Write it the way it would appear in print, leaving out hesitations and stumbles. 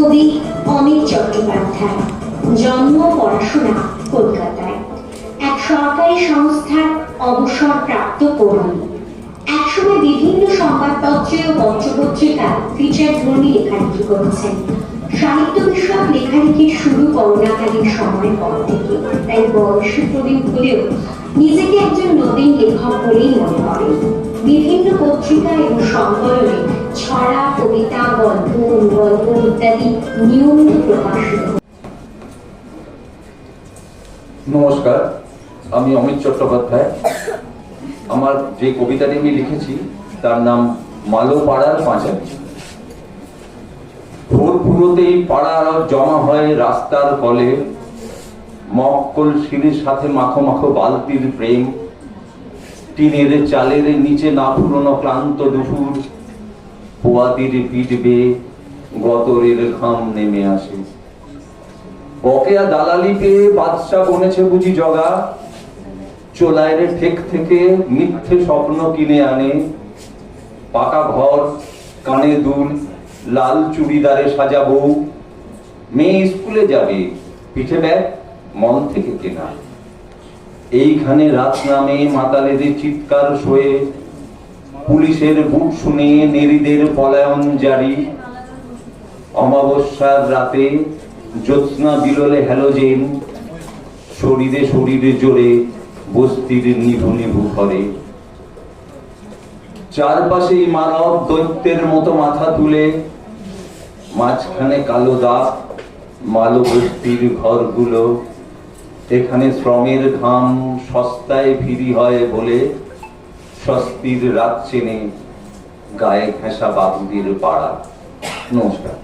কবি অমিত চট্টোপাধ্যায়, জন্ম পড়াশোনা কলকাতায়। এক সরকারি সংস্থার অবসরপ্রাপ্ত কর্মী। একসময় বিভিন্ন সংবাদপত্রে ও পত্রপত্রিকায় ফিচার ধর্মী লেখালেখি করেছেন। সাহিত্য বিষয়ক লেখালেখি শুরু করোনাকালীন সময়ের পর থেকে, তাই বয়সে প্রবীণ হলেও নিজেকে একজন নবীন লেখক বলেই মনে করেন। বিভিন্ন পত্রিকা এবং সংকলনে ছড়া, কবিতা, গল্প, অনুগল্প ইত্যাদি নিয়মিত প্রকাশিত। নমস্কার, আমি অমিত চট্টোপাধ্যায়। আমার যে কবিতাটি আমি লিখেছি তার নাম মালো পাড়ার পাঁচালী। ভোর পুরোতেই পাড়ার জমা হয় রাস্তার কলে, মক্কল সিঁড়ির সাথে মাখো মাখো বালতির প্রেম। টিনের চালের নিচে না পুরনো ক্লান্ত দুপুর, পোয়াতির পিঠ বেয়ে গতরের ঘাম নেমে আসে। বকেয়া দালালি পেয়ে বাদশা বনেছে বুঝি জগা, চোলাইয়ের ঠেক থেকে মিথ্যে স্বপ্ন কিনে আনে। পাকা ঘর, কানে দুল, লাল চুড়িদারে সাজাবো, মেয়ে স্কুলে যাবে, পিঠে ব্যাগ মন থেকে কেনা। এইখানে রাত নামে মাতালেদের চিৎকার শোয়ে, পুলিশের বুক শুনে নেরিদের পলায়ন জারি। অমাবস্যার রাতে জ্যোৎস্না বিলোলে হ্যালোজেন, শরীরে শরীরে জোরে বস্তির নিভু নিভু করে। চারপাশেই মানব দৈত্যের মতো মাথা তুলে, মাঝখানে কালো দাগ, মালো বস্তির ঘরগুলো। এখানে শ্রমের ঘাম সস্তায় ফিরি হয় বলে, স্বস্তির রাত চেনে গায়ে ঘেঁষা বাবুদের পাড়া। নমস্কার।